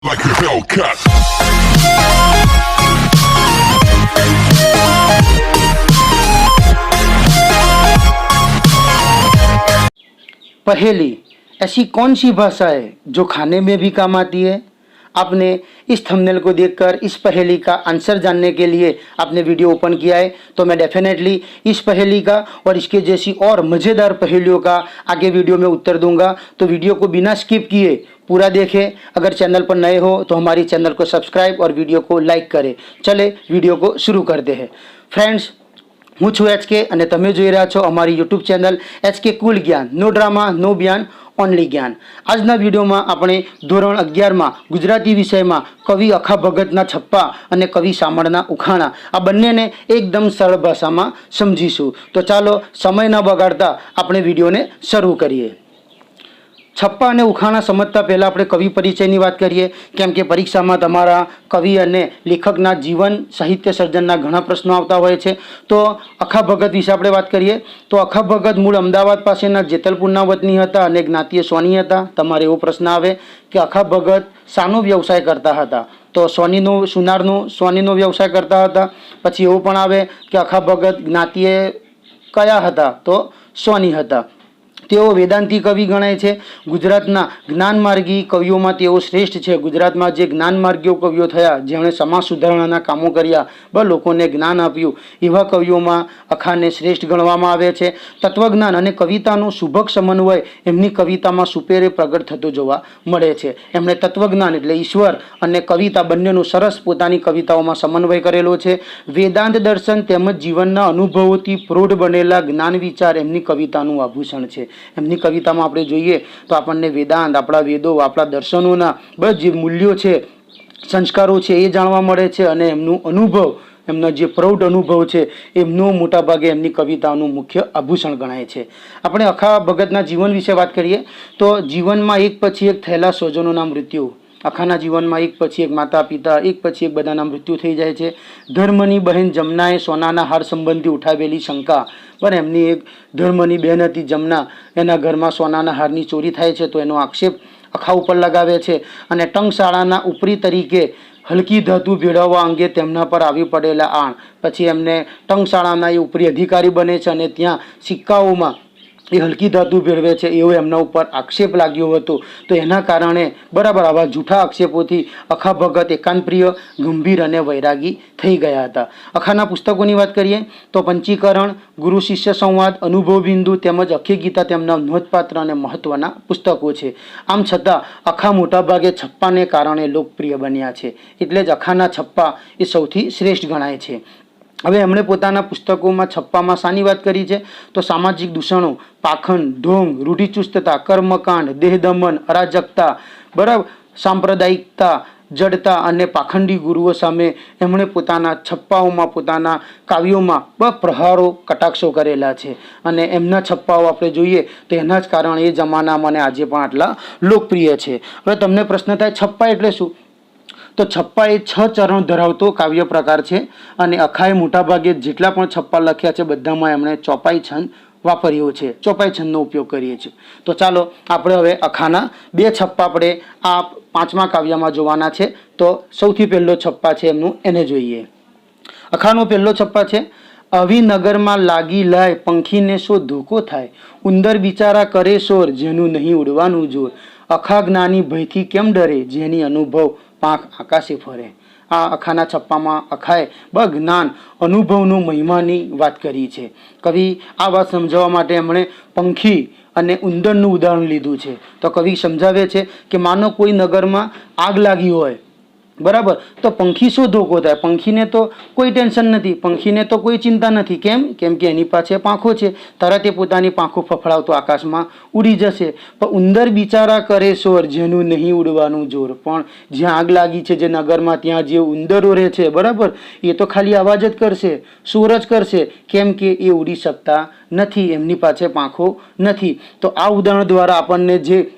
like a Hellcat. पहेली ऐसी कौन सी भाषा है जो खाने में भी काम आती है। आपने इस थंबनेल को देखकर इस पहेली का आंसर जानने के लिए आपने वीडियो ओपन किया है, तो मैं डेफिनेटली इस पहेली का और इसके जैसी और मज़ेदार पहेलियों का आगे वीडियो में उत्तर दूंगा। तो वीडियो को बिना स्किप किए पूरा देखें। अगर चैनल पर नए हो तो हमारी चैनल को सब्सक्राइब और वीडियो को लाइक करें। चले वीडियो को शुरू करते हैं। फ्रेंड्स, હું છું HK અને તમે જોઈ રહ્યા છો અમારી યુટ્યુબ ચેનલ HK કુલ જ્ઞાન, નો ડ્રામા નો જ્ઞાન ઓનલી જ્ઞાન। આજના વિડીયોમાં આપણે ધોરણ 11માં ગુજરાતી વિષયમાં કવિ અખા ભગતના છપ્પા અને કવિ શામળના ઉખાણા આ બંનેને એકદમ સરળ ભાષામાં સમજીશું। તો ચાલો સમય ન બગાડતા આપણે વિડીયોને શરૂ કરીએ। छप्पा અને ઉખાણા સમજતા પહેલાં આપણે કવિ પરિચયની વાત કરીએ, કેમ કે પરીક્ષામાં તમારા કવિ અને લેખકના જીવન સાહિત્ય સર્જનના ઘણા પ્રશ્નો આવતા હોય છે। તો અખા ભગત વિશે આપણે વાત કરીએ તો અખા ભગત મૂળ અમદાવાદ પાસેના જેતલપુરના વતની હતા અને જ્ઞાતિએ સોની હતા। તમારે એવો પ્રશ્ન આવે કે અખા ભગત શાનો વ્યવસાય કરતા હતા, તો સોનીનો વ્યવસાય કરતા હતા। પછી એવું પણ આવે કે અખા ભગત જ્ઞાતિએ કયા હતા, તો સોની હતા। તેઓ વેદાંતી કવિ ગણાય છે। ગુજરાતના જ્ઞાનમાર્ગી કવિઓમાં તેઓ શ્રેષ્ઠ છે। ગુજરાતમાં જે જ્ઞાનમાર્ગીઓ કવિઓ થયા, જેમણે સમાજ સુધારણાના કામો કર્યા, લોકોને જ્ઞાન આપ્યું, એવા કવિઓમાં અખાને શ્રેષ્ઠ ગણવામાં આવે છે। તત્વજ્ઞાન અને કવિતાનો સુભગ સમન્વય એમની કવિતામાં સુપેરે પ્રગટ થતો જોવા મળે છે। એમણે તત્વજ્ઞાન એટલે ઈશ્વર અને કવિતા બંનેનો સરસ પોતાની કવિતાઓમાં સમન્વય કરેલો છે। વેદાંત દર્શન તેમજ જીવનના અનુભવોથી પ્રૌઢ બનેલા જ્ઞાન વિચાર એમની કવિતાનું આભૂષણ છે। એમની કવિતામાં આપણે જોઈએ તો આપણને વેદાંત, આપણા વેદો, આપણા દર્શનોના બધા જે મૂલ્યો છે, સંસ્કારો છે એ જાણવા મળે છે અને એમનું અનુભવ, એમનો જે પ્રૌઢ અનુભવ છે એમનું મોટાભાગે એમની કવિતાનું મુખ્ય આભૂષણ ગણાય છે। આપણે અખા ભગતના જીવન વિશે વાત કરીએ તો જીવનમાં એક પછી એક થયેલા સ્વજનોના મૃત્યુ, અખાના જીવનમાં એક પછી એક માતા પિતા, એક પછી એક બધાના મૃત્યુ થઈ જાય છે। ધર્મની બહેન જમનાએ સોનાના હાર સંબંધી ઉઠાવેલી શંકા, પણ એમની એક ધર્મની બહેન હતી જમના, એના ઘરમાં સોનાના હારની ચોરી થાય છે, તો એનો આક્ષેપ અખા ઉપર લગાવે છે અને ટંકશાળાના ઉપરી તરીકે હલકી ધાતુ ભેળવવા અંગે તેમના પર આવી પડેલા આણ, પછી એમને ટંકશાળાના એ ઉપરી અધિકારી બને છે અને ત્યાં સિક્કાઓમાં એ હલકી ધાતુ ભેળવે છે એવો એમના ઉપર આક્ષેપ લાગ્યો હતો। તો એના કારણે બરાબર આવા જૂઠા આક્ષેપોથી અખા ભગત એકાંતપ્રિય, ગંભીર અને વૈરાગી થઈ ગયા હતા। અખાના પુસ્તકોની વાત કરીએ તો પંચીકરણ, ગુરુ શિષ્ય સંવાદ, અનુભવ બિંદુ તેમજ અખી ગીતા તેમના નોંધપાત્ર અને મહત્વના પુસ્તકો છે। આમ છતાં અખા મોટાભાગે છપ્પાને કારણે લોકપ્રિય બન્યા છે, એટલે જ અખાના છપ્પા એ સૌથી શ્રેષ્ઠ ગણાય છે। હવે એમણે પોતાના પુસ્તકોમાં છપ્પામાં શાની વાત કરી છે તો સામાજિક દૂષણો, પાખંડ, ઢોંગ, રૂઢિચુસ્તતા, કર્મકાંડ, દેહદમન, અરાજકતા, બરાબર, સાંપ્રદાયિકતા, જડતા અને પાખંડી ગુરુઓ સામે એમણે પોતાના છપ્પાઓમાં, પોતાના કાવ્યોમાં પ્રહારો, કટાક્ષો કરેલા છે અને એમના છપ્પાઓ આપણે જોઈએ તો એના જ કારણે એ જમાનામાં અને આજે પણ આટલા લોકપ્રિય છે। હવે તમને પ્રશ્ન થાય છપ્પા એટલે શું, તો છપ્પા એ 6 ચરણ ધરાવતો કાવ્ય પ્રકાર છે અને અખાએ મોટાભાગે જેટલા પણ છપ્પા લખ્યા છે બધામાં એમણે ચોપાઈ છંદ વાપર્યો છે, ચોપાઈ છંદનો ઉપયોગ કરીએ છીએ। તો ચાલો આપણે હવે અખાના 2 છપ્પા આપણે આ 5મા કાવ્યમાં જોવાના છે। તો સૌથી પહેલો છપ્પા છે એમનું, એને જોઈએ। અખાનો પહેલો છપ્પા છે, આવી નગરમાં લાગી લાય પંખીને શો ધોકો થાય, ઉંદર બિચારા કરે શોર જેનું નહીં ઉડવાનું જોર, અખા જ્ઞાની ભયથી કેમ ડરે જેની અનુભવ પાંખ આકાશે ફરે। આ અખાના છપ્પામાં અખાએ જ્ઞાન, અનુભવનો મહિમાની વાત કરી છે। કવિ આ વાત સમજાવવા માટે એમણે પંખી અને ઉંદરનું ઉદાહરણ લીધું છે। તો કવિ સમજાવે છે કે માનો કોઈ નગરમાં આગ લાગી હોય, બરાબર, તો પંખી શું ધોકો થાય, પંખીને તો કોઈ ટેન્શન નથી, પંખીને તો કોઈ ચિંતા નથી। કેમ કે એની પાસે પાંખો છે, તરત એ પોતાની પાંખો ફફડાવતો આકાશમાં ઉડી જશે। પણ ઉંદર બિચારા કરે શોર જેનું નહીં ઉડવાનું જોર, પણ જ્યાં આગ લાગી છે જે નગરમાં, ત્યાં જે ઉંદરો રહે છે, બરાબર, એ તો ખાલી અવાજ જ કરશે, શોર જ કરશે, કેમ કે એ ઉડી શકતા નથી, એમની પાસે પાંખો નથી। તો આ ઉદાહરણ દ્વારા આપણને જે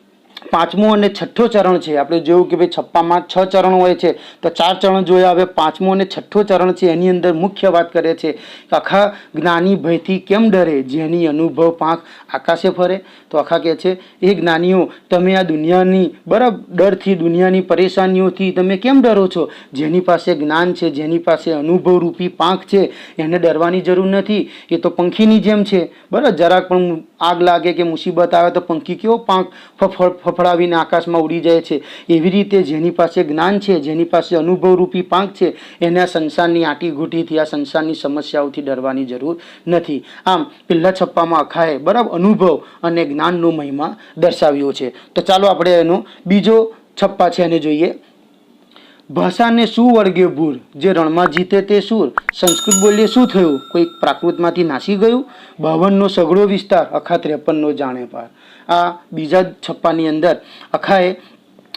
પાંચમો અને છઠ્ઠો ચરણ છે, આપણે જોયું કે ભાઈ છપ્પામાં 6 ચરણ હોય છે તો 4 ચરણ જોયા, હવે પાંચમો અને છઠ્ઠો ચરણ છે એની અંદર મુખ્ય વાત કરે છે કે આખા જ્ઞાની ભયથી કેમ ડરે, જેની અનુભવ પાંખ આકાશે ફરે. તો આખા કહે છે એ જ્ઞાનીઓ, તમે આ દુનિયાની બરાબર ડરથી, દુનિયાની પરેશાનીઓથી તમે કેમ ડરો છો? જેની પાસે જ્ઞાન છે, જેની પાસે અનુભવ રૂપી પાંખ છે, એને ડરવાની જરૂર નથી. એ તો પંખીની જેમ છે, બરાબર. જરાક પણ આગ લાગે કે મુસીબત આવે તો પંખી કેવો પાંખ ફફડાવીને આકાશમાં ઉડી જાય છે. એવી રીતે જેની પાસે જ્ઞાન છે, જેની પાસે અનુભવ રૂપી પાંખ છે, એને આ સંસારની આંટીઘૂંટીથી, આ સંસારની સમસ્યાઓથી ડરવાની જરૂર નથી. આમ પહેલા છપ્પામાં અખાએ બરાબર અનુભવ અને જ્ઞાનનો મહિમા દર્શાવ્યો છે. તો ચાલો આપણે એનો બીજો છપ્પા છે એને જોઈએ. ભાષાને શું વળગે ભૂર, જે રણમાં જીતે તે સૂર. સંસ્કૃત બોલીએ શું થયું, કોઈ પ્રાકૃતમાંથી નાસી ગયું. 52નો સઘળો વિસ્તાર, અખા 53નો જાણે પાર. આ બીજા છપ્પાની અંદર અખાએ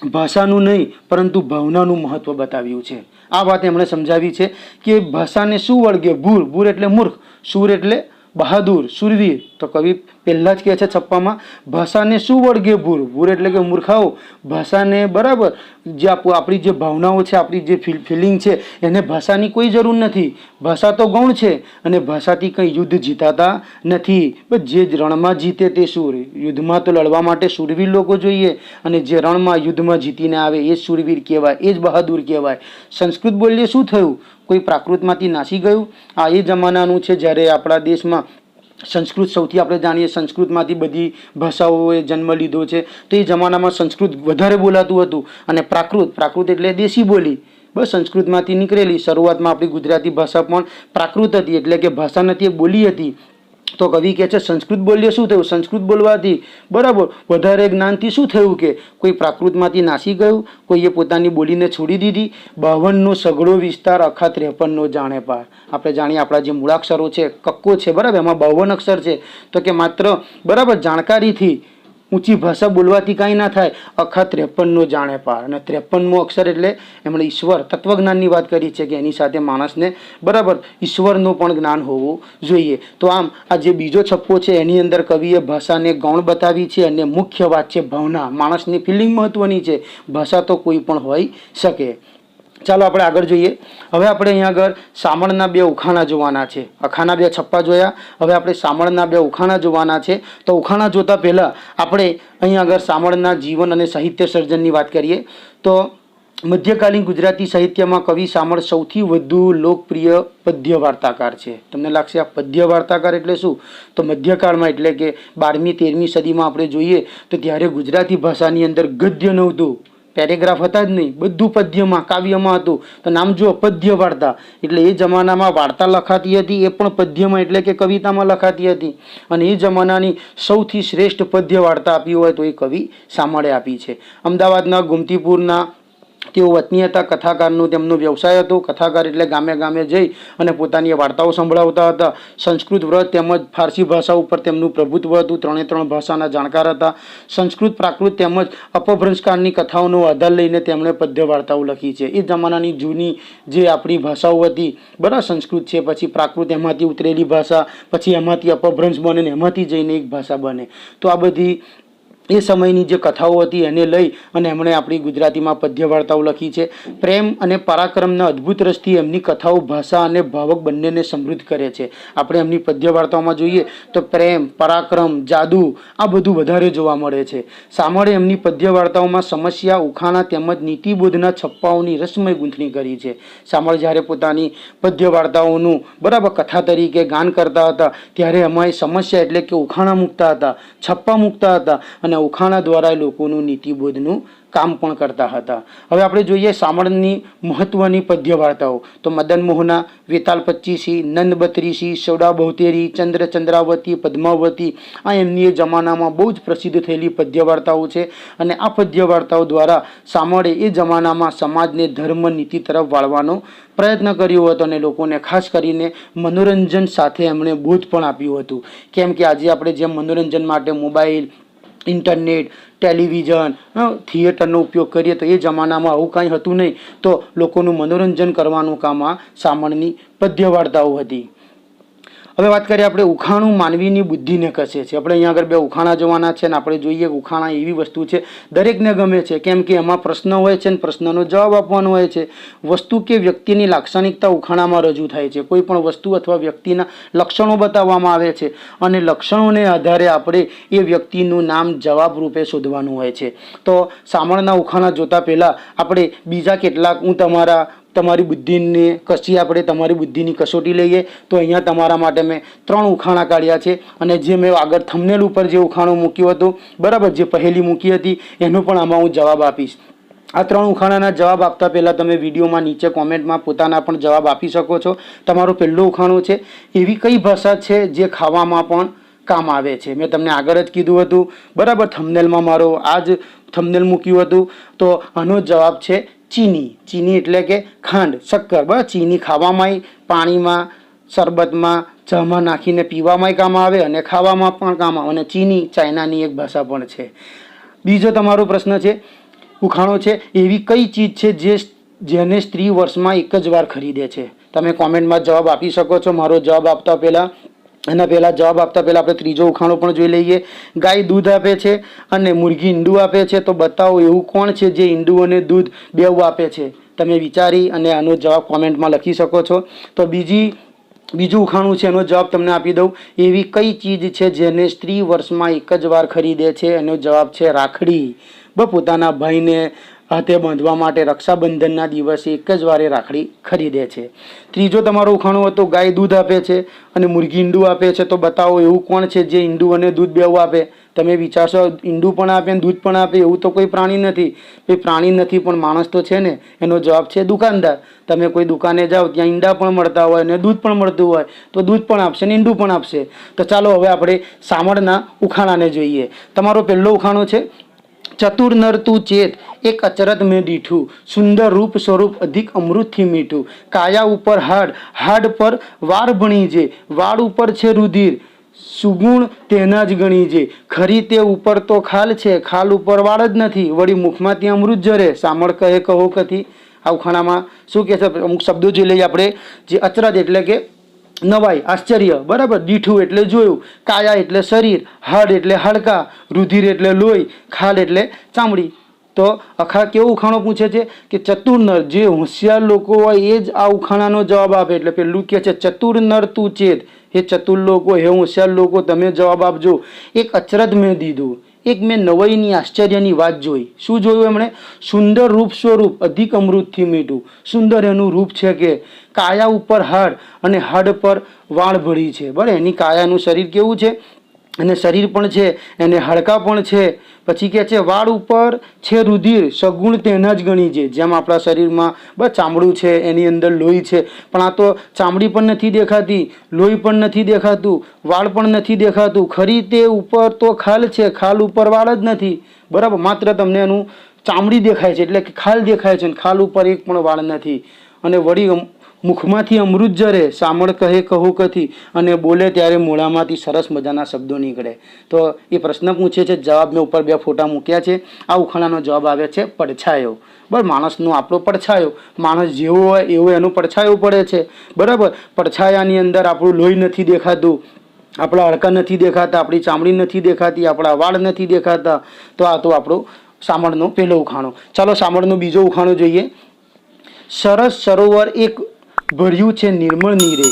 ભાષાનું નહીં પરંતુ ભાવનાનું મહત્વ બતાવ્યું છે. આ વાત એમણે સમજાવી છે કે ભાષાને શું વળગે ભૂર, ભૂર એટલે મૂર્ખ, સૂર એટલે બહાદુર, સુરવીર. તો કવિ પહેલા જ કહે છે છપ્પામાં, ભાષાને શું વળગે ભૂર, ભૂર એટલે કે મૂર્ખાઓ. ભાષાને બરાબર જે આપણી જે ભાવનાઓ છે, આપણી જે ફિલિંગ છે, એને ભાષાની કોઈ જરૂર નથી. ભાષા તો ગૌણ છે અને ભાષાથી કંઈ યુદ્ધ જીતાતા નથી. બસ જે રણમાં જીતે તે સૂર. યુદ્ધમાં તો લડવા માટે શૂરવીર લોકો જોઈએ અને જે રણમાં યુદ્ધમાં જીતીને આવે એ જ શૂરવીર કહેવાય, એ જ બહાદુર કહેવાય. સંસ્કૃત બોલીએ શું થયું, કોઈ પ્રાકૃતમાંથી નાસી ગયું. આ એ જમાનાનું છે જ્યારે આપણા દેશમાં સંસ્કૃત સૌથી આપણે જાણીએ સંસ્કૃતમાંથી બધી ભાષાઓએ જન્મ લીધો છે. તો એ જમાનામાં સંસ્કૃત વધારે બોલાતું હતું અને પ્રાકૃત એટલે દેશી બોલી, બસ સંસ્કૃતમાંથી નીકળેલી. શરૂઆતમાં આપણી ગુજરાતી ભાષા પણ પ્રાકૃત હતી, એટલે કે ભાષા નથી, એ બોલી હતી. તો કવિ કહે છે સંસ્કૃત બોલીએ શું થયું, સંસ્કૃત બોલવાથી બરાબર વધારે જ્ઞાનથી શું થયું કે કોઈ પ્રાકૃતમાંથી નાસી ગયું, કોઈએ પોતાની બોલીને છોડી દીધી. 52નો સઘળો વિસ્તાર, અખા 53નો જાણે પાર. આપણે જાણીએ આપણા જે મૂળાક્ષરો છે, કક્કો છે બરાબર, એમાં 52 અક્ષર છે. તો કે માત્ર બરાબર જાણકારીથી, ઊંચી ભાષા બોલવાથી કાંઈ ના થાય. અખા 53નો જાણે પાર. અને 53મો અક્ષર એટલે એમણે ઈશ્વર તત્વજ્ઞાનની વાત કરી છે કે એની સાથે માણસને બરાબર ઈશ્વરનું પણ જ્ઞાન હોવું જોઈએ. તો આમ આ જે બીજો છપ્પો છે એની અંદર કવિએ ભાષાને ગૌણ બતાવી છે અને મુખ્ય વાત છે ભાવના, માણસની ફિલિંગ મહત્વની છે. ભાષા તો કોઈ પણ હોઈ શકે. ચાલો આપણે આગળ જોઈએ. હવે આપણે અહીંયા આગળ સામળના 2 ઉખાણા જોવાના છે. અખાના 2 છપ્પા જોયા, હવે આપણે સામળના 2 ઉખાણા જોવાના છે. તો ઉખાણા જોતા પહેલાં આપણે અહીંયા આગળ સામળના જીવન અને સાહિત્ય સર્જનની વાત કરીએ. તો મધ્યકાલીન ગુજરાતી સાહિત્યમાં કવિ સામળ સૌથી વધુ લોકપ્રિય પદ્ય વાર્તાકાર છે. તમને લાગશે આ પદ્ય વાર્તાકાર એટલે શું, તો મધ્યકાળમાં એટલે કે 12મી 13મી સદીમાં આપણે જોઈએ તો ત્યારે ગુજરાતી ભાષાની અંદર ગદ્ય નહોતું, પેરેગ્રાફ હતા જ નહીં, બધું પદ્યમાં, કાવ્યમાં હતું. તો નામ જુઓ પદ્ય વાર્તા, એટલે એ જમાનામાં વાર્તા લખાતી હતી, એ પણ પદ્યમાં એટલે કે કવિતામાં લખાતી હતી. અને એ જમાનાની સૌથી શ્રેષ્ઠ પદ્ય વાર્તા આપી હોય તો એ કવિ સામળે આપી છે. અમદાવાદના ગોમતીપુરના તેઓ વતની હતા. કથાકારનો તેમનો વ્યવસાય હતો. કથાકાર એટલે ગામે ગામે જઈ અને પોતાની વાર્તાઓ સંભળાવતા હતા. સંસ્કૃત વ્રત તેમજ ફારસી ભાષા ઉપર તેમનું પ્રભુત્વ હતું. 3 ભાષાના જાણકાર હતા. સંસ્કૃત, પ્રાકૃત તેમજ અપભ્રંશકાળની કથાઓનો આધાર લઈને તેમણે પદ્ય વાર્તાઓ લખી છે. એ જમાનાની જૂની જે આપણી ભાષાઓ હતી બરાબર, સંસ્કૃત છે, પછી પ્રાકૃત, એમાંથી ઉતરેલી ભાષા, પછી એમાંથી અપભ્રંશ બને ને એમાંથી જઈને એક ભાષા બને. તો આ બધી એ સમયની જે કથાઓ હતી એને લઈ અને એમણે આપણી ગુજરાતીમાં પદ્ય વાર્તાઓ લખી છે. પ્રેમ અને પરાક્રમના અદ્ભુત રસથી એમની કથાઓ ભાષા અને ભાવક બંનેને સમૃદ્ધ કરે છે. આપણે એમની પદ્ય વાર્તાઓમાં જોઈએ તો પ્રેમ, પરાક્રમ, જાદુ આ બધું વધારે જોવા મળે છે. સામળે એમની પદ્ય વાર્તાઓમાં સમસ્યા, ઉખાણા તેમજ નીતિબોધના છપ્પાઓની રસમય ગૂંથણી કરી છે. સામળ જ્યારે પોતાની પદ્ય વાર્તાઓનું બરાબર કથા તરીકે ગાન કરતા હતા ત્યારે એમાં સમસ્યા એટલે કે ઉખાણા મૂકતા હતા, છપ્પા મૂકતા હતા અને ઉખાણા દ્વારા લોકોનું નીતિબોધનું કામ પણ કરતા હતા. હવે આપણે જોઈએ સામળની મહત્વની પદ્ય વાર્તાઓ. તો મદન મોહના, વેતાલ પચ્ચીસી, નંદ બત્રીસી, સૌડા બહુતેરી, ચંદ્ર ચંદ્રાવતી, પદ્માવતી આ એમની એ જમાનામાં બહુ જ પ્રસિદ્ધ થયેલી પદ્ય વાર્તાઓ છે. અને આ પદ્ય વાર્તાઓ દ્વારા સામળે એ જમાનામાં સમાજને ધર્મ નીતિ તરફ વાળવાનો પ્રયત્ન કર્યો હતો અને લોકોને ખાસ કરીને મનોરંજન સાથે એમણે બોધ પણ આપ્યું હતું. કેમ કે આજે આપણે જેમ મનોરંજન માટે મોબાઈલ, ઇન્ટરનેટ, ટેલિવિઝન, થિયેટરનો ઉપયોગ કરીએ તો એ જમાનામાં આવું કાંઈ હતું નહીં. તો લોકોનું મનોરંજન કરવાનું કામ આ સામળની પદ્ય વાર્તાઓ હતી. હવે વાત કરીએ આપણે ઉખાણું માનવીની બુદ્ધિને કસે છે. આપણે અહીંયા આગળ બે ઉખાણા જોવાના છે ને આપણે જોઈએ કે ઉખાણા એવી વસ્તુ છે દરેકને ગમે છે, કેમ કે એમાં પ્રશ્ન હોય છે ને પ્રશ્નનો જવાબ આપવાનો હોય છે. વસ્તુ કે વ્યક્તિની લાક્ષણિકતા ઉખાણામાં રજૂ થાય છે. કોઈ પણ વસ્તુ અથવા વ્યક્તિના લક્ષણો બતાવવામાં આવે છે અને લક્ષણોને આધારે આપણે એ વ્યક્તિનું નામ જવાબ રૂપે શોધવાનું હોય છે. તો સામળના ઉખાણા જોતા પહેલાં આપણે બીજા કેટલાક તમારી બુદ્ધિને કશી આપણે તમારી બુદ્ધિની કસોટી લઈએ. તો અહીંયા તમારા માટે મેં 3 ઉખાણા કાઢ્યા છે અને જે મેં આગળ થંબનેલ ઉપર જે ઉખાણું મૂક્યું હતું, બરાબર, જે પહેલી મૂકી હતી એનો પણ આમાં હું જવાબ આપીશ. આ 3 ઉખાણાના જવાબ આપતા પહેલાં તમે વિડીયોમાં નીચે કોમેન્ટમાં પોતાના પણ જવાબ આપી શકો છો. તમારું પહેલું ઉખાણું છે, એવી કઈ ભાષા છે જે ખાવામાં પણ કામ આવે છે. મેં તમને આગળ જ કીધું હતું, બરાબર, થંબનેલમાં મારો આ જ થંબનેલ મૂક્યું હતું. તો આનો જવાબ છે ચીની. ચીની એટલે કે ખાંડ, શક્કર. બરાબર, ચીની ખાવામાં, પાણીમાં, શરબતમાં, ચામાં નાખીને પીવામાં કામ આવે અને ખાવામાં પણ કામ આવે. અને ચીની ચાઇનાની એક ભાષા પણ છે. બીજો તમારો પ્રશ્ન છે, ઉખાણો છે, એવી કઈ ચીજ છે જેને સ્ત્રી વર્ષમાં એક જ વાર ખરીદે છે. તમે કોમેન્ટમાં જવાબ આપી શકો છો. મારો જવાબ આપતા પહેલાં જવાબ આપતા પહેલાં આપણે ત્રીજો ઉખાણો પણ જોઈ લઈએ. ગાય દૂધ આપે છે અને મુરગી ઈંડું આપે છે, તો બતાવો એવું કોણ છે જે ઈંડું અને દૂધ બેઉ આપે છે. તમે વિચારી અને આનો જવાબ કોમેન્ટમાં લખી શકો છો. તો બીજું ઉખાણું છે, એનો જવાબ તમને આપી દઉં. એવી કઈ ચીજ છે જેને સ્ત્રી વર્ષમાં એક જ વાર ખરીદે છે? એનો જવાબ છે રાખડી. પોતાના ભાઈને હાથે બાંધવા માટે રક્ષાબંધનના દિવસે એક જ વારે રાખડી ખરીદે છે. ત્રીજો તમારો ઉખાણો હતો, ગાય દૂધ આપે છે અને મુરગી ઈંડું આપે છે, તો બતાવો એવું કોણ છે જે ઈંડું અને દૂધ બેઉ આપે. તમે વિચારશો ઈંડું પણ આપે ને દૂધ પણ આપે, એવું તો કોઈ પ્રાણી નથી. કોઈ પ્રાણી નથી પણ માણસ તો છે ને. એનો જવાબ છે દુકાનદાર. તમે કોઈ દુકાને જાઓ, ત્યાં ઈંડા પણ મળતા હોય અને દૂધ પણ મળતું હોય, તો દૂધ પણ આપશે ને ઈંડું પણ આપશે. તો ચાલો હવે આપણે સામળના ઉખાણાને જોઈએ. તમારો પહેલો ઉખાણો છે, ચતુર નર તું ચેત, એક અચરત મેં દીઠું, સુંદર રૂપ સ્વરૂપ અધિક અમૃતથી મીઠું, કાયા ઉપર હાડ, હાડ પર વાળ ભણી જે, વાળ ઉપર છે રુધિર, સુગુણ તેના જ ગણી જે, ખરી તે ઉપર તો ખાલ છે, ખાલ ઉપર વાળ જ નથી, વળી મુખમાંથી અમૃત ઝરે, સામળ કહે કહો કથી. આ ઉખાણામાં શું કહે છે? અમુક શબ્દો જોઈ લઈએ આપણે. જે અચરત એટલે કે નવાઈ, આશ્ચર્ય, બરાબર. દીઠું એટલે જોયું, કાયા એટલે શરીર, હાડ એટલે હાડકા, રુધિર એટલે લોહી, ખાલ એટલે ચામડી. તો આખા કેવો ઉખાણો પૂછે છે કે ચતુર નર, જે હોશિયાર લોકો હોય એ જ આ ઉખાણાનો જવાબ આપે. એટલે પેલું કહે છે ચતુર નર તું ચેત, હે ચતુર લોકો, હે હોશિયાર લોકો, તમે જવાબ આપજો. એક અચરત મેં દીધું, એક મેં નવાઈની આશ્ચર્યની વાત જોઈ. શું જોયું એમણે? સુંદર રૂપ સ્વરૂપ અધિક અમૃતથી મીઠું. સુંદર એનું રૂપ છે કે કાયા ઉપર હાડ અને હાડ પર વાળ ભળી છે. બરાબર, એની કાયાનું શરીર કેવું છે? અને શરીર પણ છે, એને હાડકાં પણ છે. પછી કહે છે વાળ ઉપર છે રુધિર, સગુણ તેના જ ગણી છે. જેમ આપણા શરીરમાં બસ ચામડું છે, એની અંદર લોહી છે, પણ આ તો ચામડી પણ નથી દેખાતી, લોહી પણ નથી દેખાતું, વાળ પણ નથી દેખાતું. ખરી તે ઉપર તો ખાલ છે, ખાલ ઉપર વાળ જ નથી. બરાબર, માત્ર તમને એનું ચામડી દેખાય છે, એટલે કે ખાલ દેખાય છે, ખાલ ઉપર એક પણ વાળ નથી. અને વળી મુખમાંથી અમૃત ઝરે, સામળ કહે કહું કથી, અને બોલે ત્યારે મોઢામાંથી સરસ મજાના શબ્દો નીકળે. તો એ પ્રશ્ન પૂછે છે. જવાબ મેં ઉપર 2 ફોટા મૂક્યા છે. આ ઉખાણાનો જવાબ આવે છે પડછાયો. બરાબર, માણસનો આપણો પડછાયો, માણસ જેવો હોય એવો એનો પડછાયો પડે છે. બરાબર, પડછાયાની અંદર આપણું લોહી નથી દેખાતું, આપણા હાડકાં નથી દેખાતા, આપણી ચામડી નથી દેખાતી, આપણા વાળ નથી દેખાતા. તો આ તો આપણો સામળનો પહેલો ઉખાણો. ચાલો સામળનો બીજો ઉખાણો જોઈએ. સરસ સરોવર એક ભર્યું છે નિર્મળ નીરે,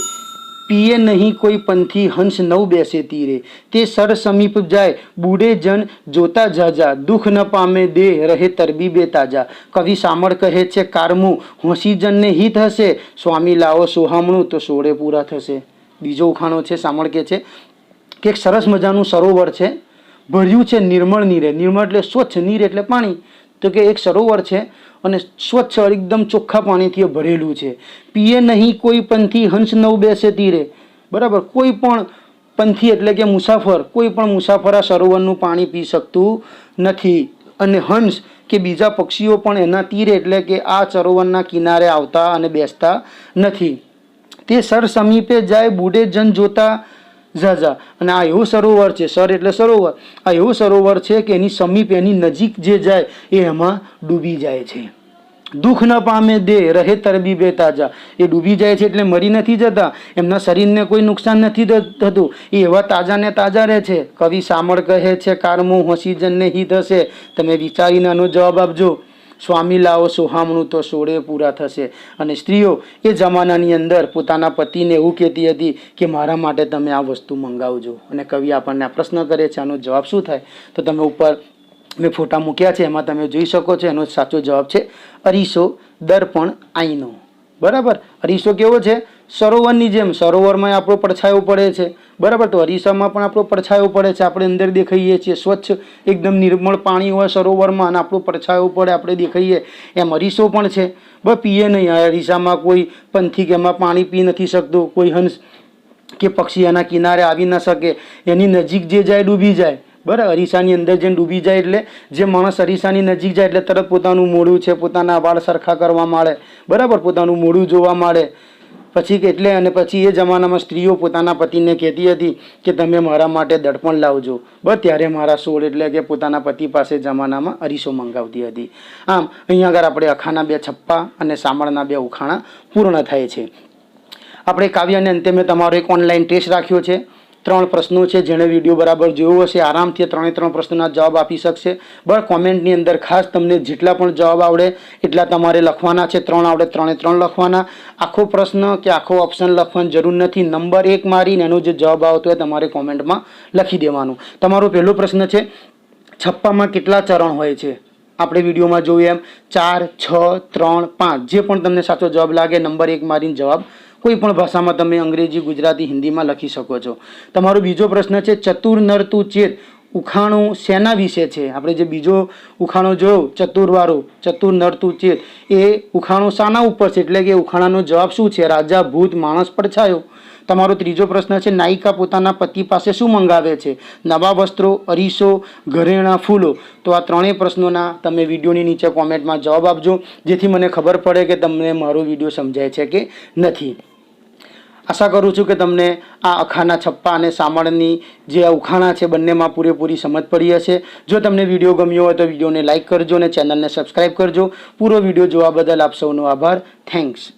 પીએ નહીં કોઈ પંથી, હંસ નવ બેસે તીરે, તે સર સમીપ જાય બુડે જન જોતા જાજા, દુઃખ ન પામે દેહ રહે તરબીબે તાજા. કવિ સામળ કહે છે કારમું હોંસી જનને હિત હશે, સ્વામી લાવો સોહામણું તો સોળે પૂરા થશે. બીજો ઉખાણો છે. સામળ કહે છે કે એક સરસ મજાનું સરોવર છે, ભર્યું છે નિર્મળ નીરે. નિર્મળ એટલે સ્વચ્છ, નીર એટલે પાણી. તો કે એક સરોવર છે અને સ્વચ્છ એકદમ ચોખ્ખા પાણીથી ભરેલું છે. પીએ નહીં કોઈ પંથી, હંસ નવ બેસે તીરે. બરાબર, કોઈ પણ પંથી એટલે કે મુસાફર, કોઈ પણ મુસાફર આ સરોવરનું પાણી પી શકતું નથી. અને હંસ કે બીજા પક્ષીઓ પણ એના તીરે એટલે કે આ સરોવરના કિનારે આવતા અને બેસતા નથી. તે સર સમીપે જાય બુડે જન જોતા ઝાઝા. અને આ એવું સરોવર છે, સર એટલે સરોવર, આ એવું સરોવર છે કે એની સમીપ, એની નજીક જે જાય એ એમાં ડૂબી જાય છે. દુઃખ ન પામે દેહ રહે તરબીબે તાજા. એ ડૂબી જાય છે એટલે મરી નથી જતા, એમના શરીરને કોઈ નુકસાન નથી થતું, એ એવા તાજા ને તાજા રહે છે. કવિ શામળ કહે છે કારમું હસીજનને હિત હશે. તમે વિચારીને આનો જવાબ આપજો. સ્વામી લાવો સોહામણું તો સોળે પૂરા થશે. અને સ્ત્રીઓ એ જમાનાની અંદર પોતાના પતિને એવું કહેતી હતી કે મારા માટે તમે આ વસ્તુ મંગાવજો. અને કવિ આપણને આ પ્રશ્ન કરે છે, આનો જવાબ શું થાય? તો તમે ઉપર મેં ફોટા મૂક્યા છે, એમાં તમે જોઈ શકો છો. એનો સાચો જવાબ છે અરીસો, દર્પણ, આઈનો. બરાબર. અરીસો કેવો છે? સરોવરની જેમ. સરોવરમાં આપણો પડછાયો પડે છે. બરાબર. તો અરીસામાં પણ આપણો પડછાયો પડે છે. આપણે અંદર દેખાઈએ છીએ. સ્વચ્છ એકદમ નિર્મળ પાણી હોય સરોવરમાં અને આપણો પડછાયો પડે, આપણે દેખાઈએ. એમ અરીસો પણ છે. બસ પીએ નહીં. અરીસામાં કોઈ પંથી કે એમાં પાણી પી નથી શકતું. કોઈ હંસ કે પક્ષી એના કિનારે આવી ન શકે. એની નજીક જે જાય ડૂબી જાય. બરાબર. અરીસાની અંદર જેમ ડૂબી જાય એટલે જે માણસ અરીસાની નજીક જાય એટલે તરત પોતાનું મોઢું છે, પોતાના વાળ સરખા કરવા માંડે. બરાબર. પોતાનું મોઢું જોવા માંડે. પછી એટલે અને પછી એ જમાનામાં સ્ત્રીઓ પોતાના પતિને કહેતી હતી કે તમે મારા માટે દર્પણ લાવજો. બસ ત્યારે મારા સોળ એટલે કે પોતાના પતિ પાસે જમાનામાં અરીસો મંગાવતી હતી. આમ અહીંયા આગળ આપણે અખાના 2 છપ્પા અને સામળના 2 ઉખાણા પૂર્ણ થાય છે. આપણે કાવ્યને અંતે મેં તમારો એક ઓનલાઈન ટેસ્ટ રાખ્યો છે. 3 પ્રશ્નો છે. જેણે વિડીયો બરાબર જોયો હશે આરામથી 3 પ્રશ્નોના જવાબ આપી શકશે. બરાબર. કોમેન્ટની અંદર ખાસ તમને જેટલા પણ જવાબ આવડે એટલા તમારે લખવાના છે. 3 આવડે 3 લખવાના. આખો પ્રશ્ન કે આખો ઓપ્શન લખવાની જરૂર નથી. નંબર 1 મારીને એનો જે જવાબ આવતો હોય તમારે કોમેન્ટમાં લખી દેવાનો. તમારો પહેલો પ્રશ્ન છે, છપ્પામાં કેટલા ચરણ હોય છે? આપણે વિડીયોમાં જોયું એમ 4, 6, 3, 5 જે પણ તમને સાચો જવાબ લાગે નંબર 1 મારીને જવાબ કોઈ પણ ભાષામાં તમે અંગ્રેજી, ગુજરાતી, હિન્દીમાં લખી શકો છો. તમારો બીજો પ્રશ્ન છે, ચતુર નર તું ચેત ઉખાણું શેના વિશે છે? આપણે જે બીજો ઉખાણો જોયો ચતુરવાળો, ચતુર નર તું ચેત, એ ઉખાણો શાના ઉપર છે? એટલે કે ઉખાણાનો જવાબ શું છે? રાજા, ભૂત, માણસ, પડછાયો. તમારો ત્રીજો પ્રશ્ન છે, નાયિકા પોતાના પતિ પાસે શું મંગાવે છે? નવા વસ્ત્રો, અરીસો, ઘરેણાં, ફૂલો. તો આ 3 પ્રશ્નોના તમે વિડીયોની નીચે કોમેન્ટમાં જવાબ આપજો, જેથી મને ખબર પડે કે તમને મારો વિડીયો સમજાય છે કે નથી. આશા કરું છું કે તમને આ અખાના છપ્પા અને સામળની જે ઉખાણા છે બંનેમાં પૂરેપૂરી સમજ પડી હશે. જો તમને વિડીયો ગમ્યો હોય તો વિડીયોને લાઇક કરજો અને ચેનલને સબસ્ક્રાઈબ કરજો. પૂરો વિડીયો જોવા બદલ આપ સૌનો આભાર. થેન્ક્સ.